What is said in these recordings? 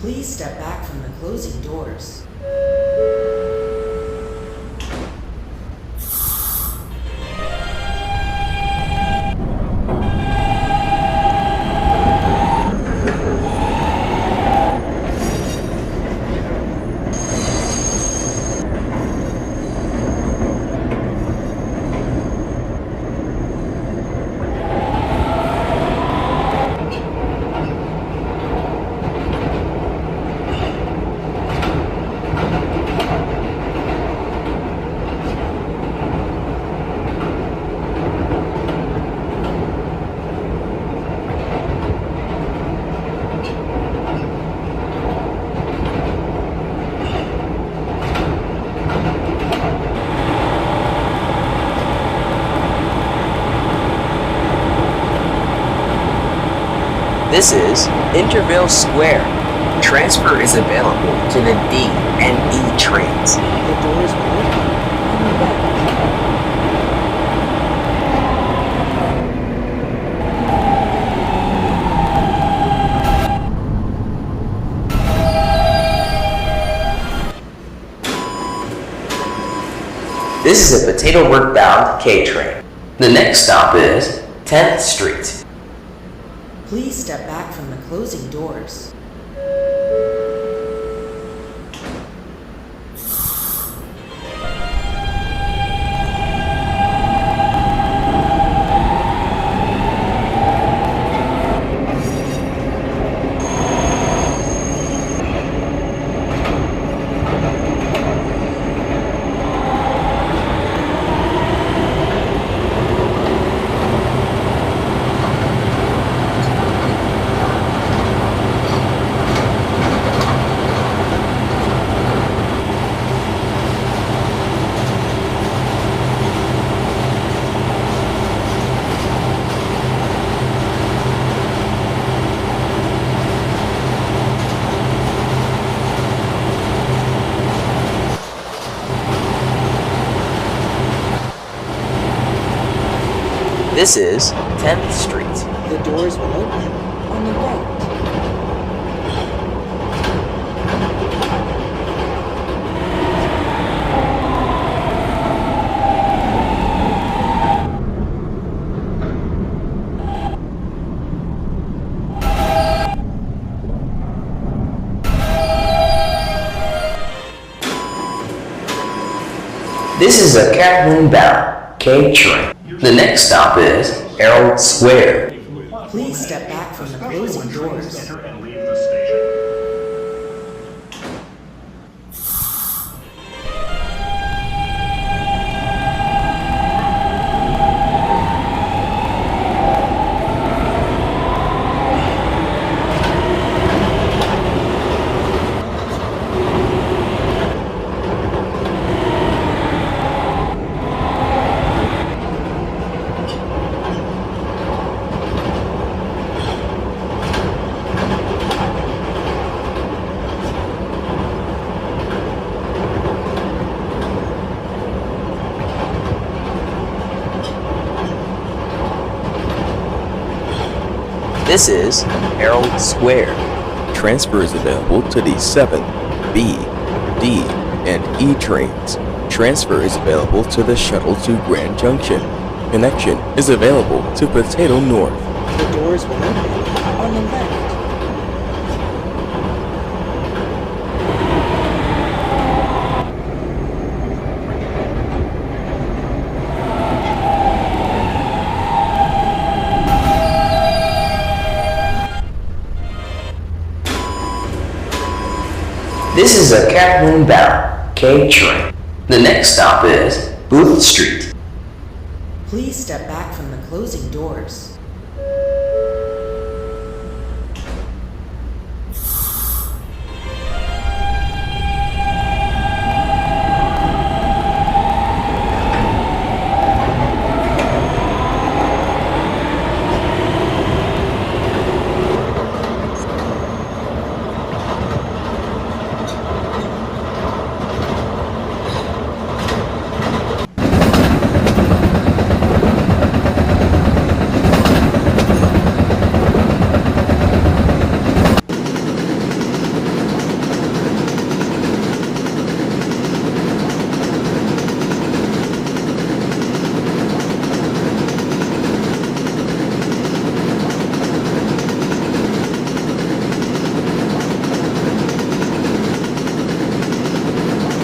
Please step back from the closing doors. This is Intervale Square. Transfer is available to the D and E trains. The doors will open on the left. This is a Potato Work bound K train. The next stop is 10th Street. Please step back from the closing doors. This is 10th Street. The doors will open on the right. This is a Calhoun bound K train. The next stop is Herald Square. Please step back from the closing doors. This is Herald Square. Transfer is available to the 7, B, D, and E trains. Transfer is available to the shuttle to Grand Junction. Connection is available to Potato North. The doors will open on the left. This is a Calhoun bound K train. The next stop is Booth Street. Please step back from the closing doors.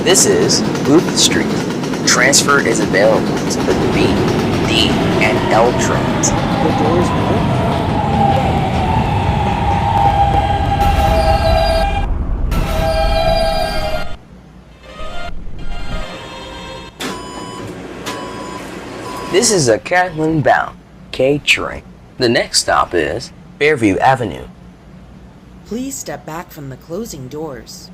This is Booth Street. Transfer is available to the B, D, and L trains. The doors will open on the right. This is a Catlin-bound K train. The next stop is Fairview Avenue. Please step back from the closing doors.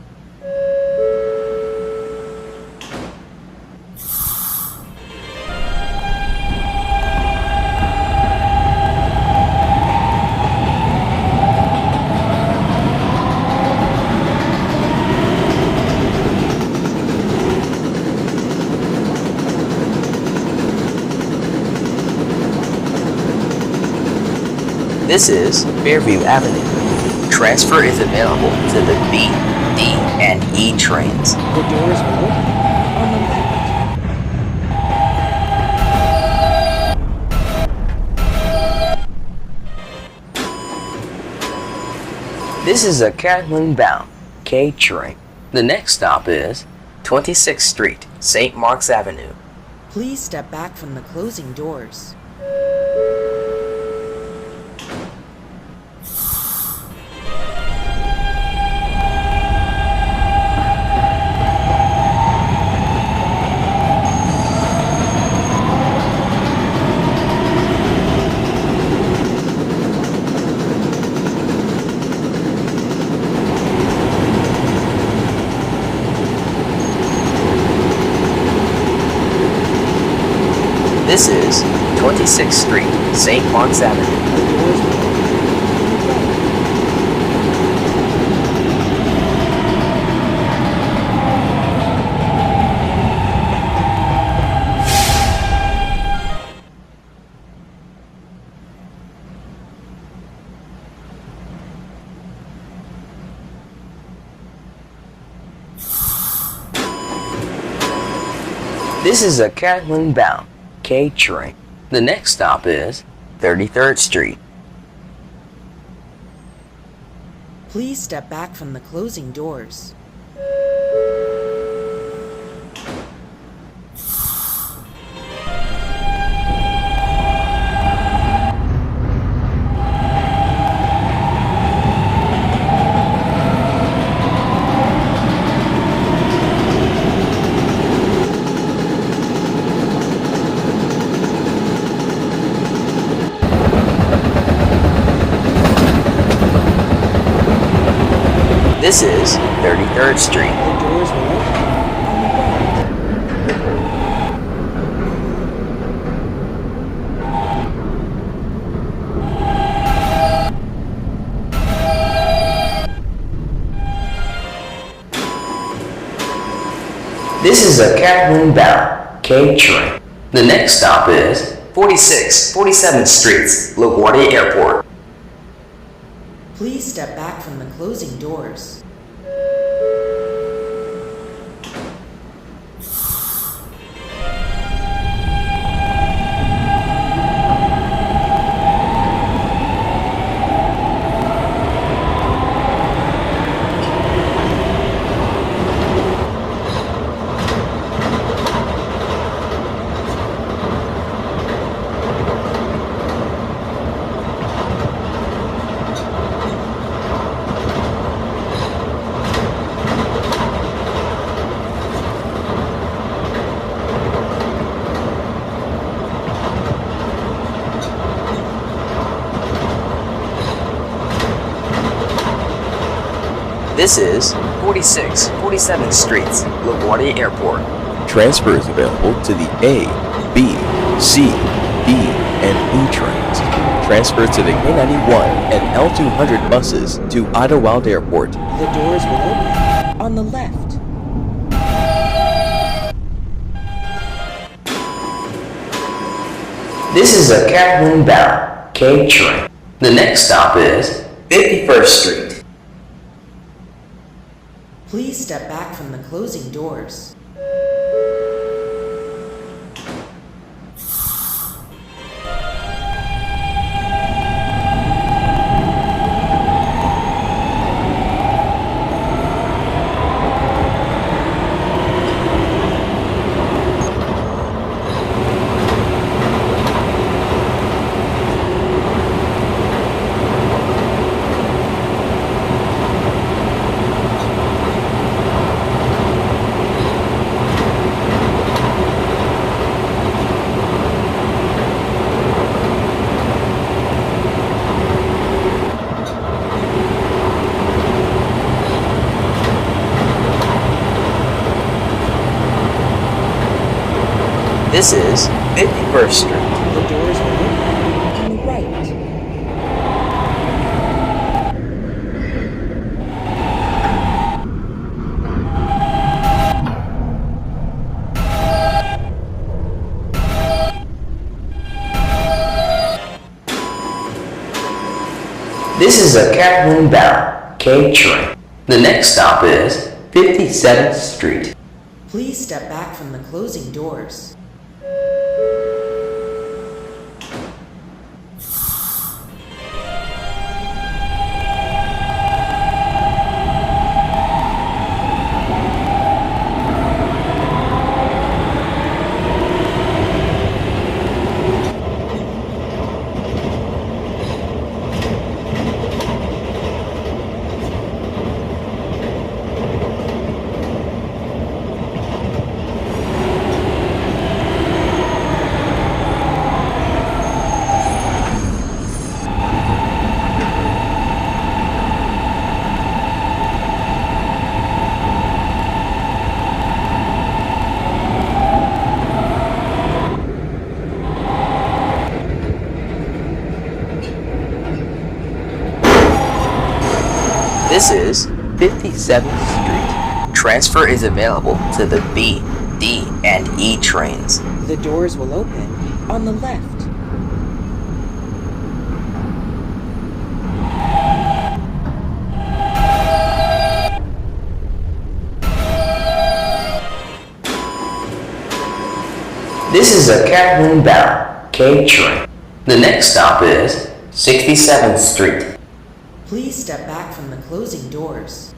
This is Fairview Avenue. Transfer is available to the B, D, and E trains. The doors will open on the left. This is a Catlin-bound K train. The next stop is 26th Street, St. Mark's Avenue. Please step back from the closing doors. This is 26th Street, St. Mark's Avenue. The doors will open on the right. This is a Catlin-bound K train. The next stop is 33rd Street. Please step back from the closing doors. This is 33rd Street. The doors will open on the right. This is a Catlin-bound K train. The next stop is 47th Street, LaGuardia Airport. Please step back from the closing doors. This is 47th Street, LaGuardia Airport. Transfer is available to the A, B, C, D, and E trains. Transfer to the K91 and L200 buses to Idlewild Airport. The doors will open on the left. This is a Catlin-bound K train. The next stop is 51st Street. Please step back from the closing doors. This is 51st Street. The doors will open on the right. This is a Catlin-bound K train. The next stop is 57th Street. Please step back from the closing doors. This is 57th Street. Transfer is available to the B, D, and E trains. The doors will open on the left. This is a Catlin-bound K train. The next stop is 67th Street. Please step back from the closing doors.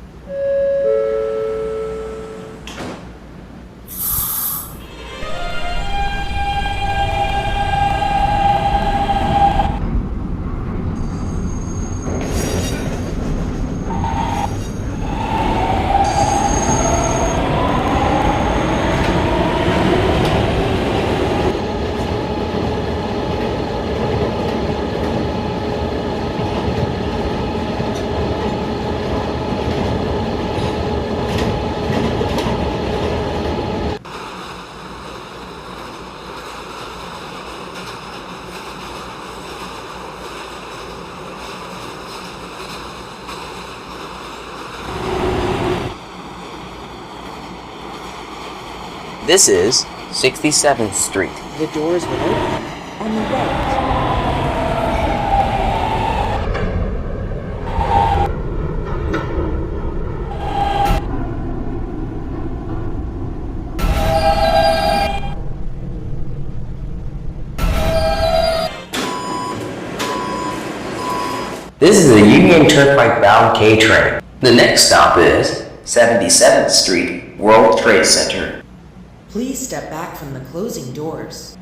This is 67th Street. The doors will open on the right. This is the Union Turnpike bound K train. The next stop is 77th Street, World Trade Center. Please step back from the closing doors.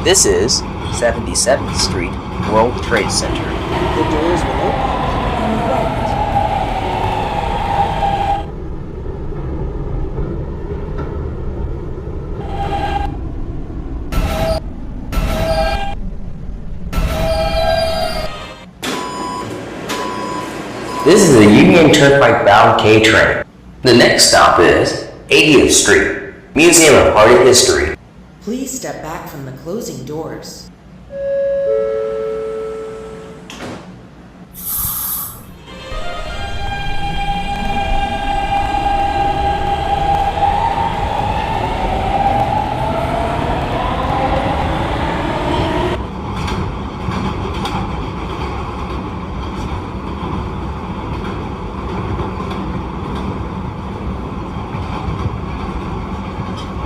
This is 77th Street, World Trade Center. The doors will open on the right. This is the Union Turnpike bound K train. The next stop is 80th Street, Museum of Art and History. Please step back from the closing doors.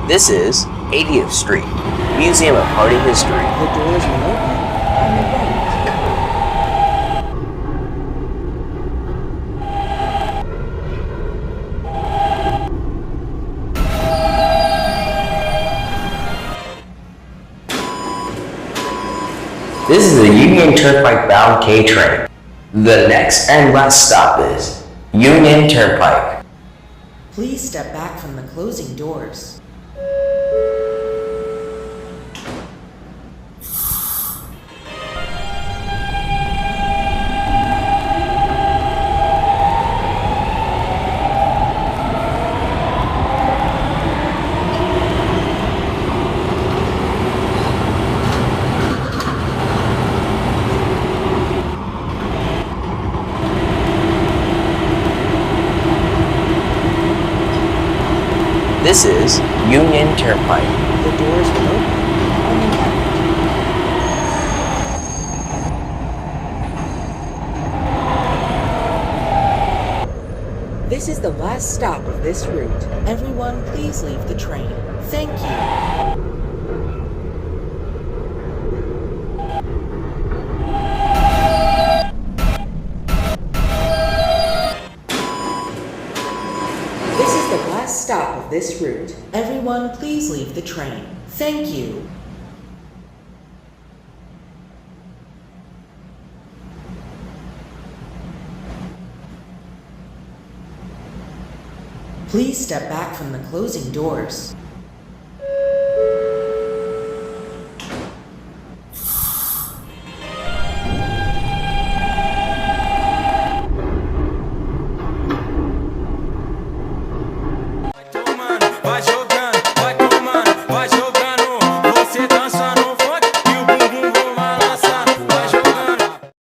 This is 80th Street, Museum of Art and History. The doors will open on the right. Union Turnpike bound K train. The next and last stop is Union Turnpike. Please step back from the closing doors. This is Union Turnpike. The doors will open on the left. This is the last stop of this route. Everyone, please leave the train. Thank you. This is the last stop of this route. Everyone, please leave the train. Thank you. Please step back from the closing doors.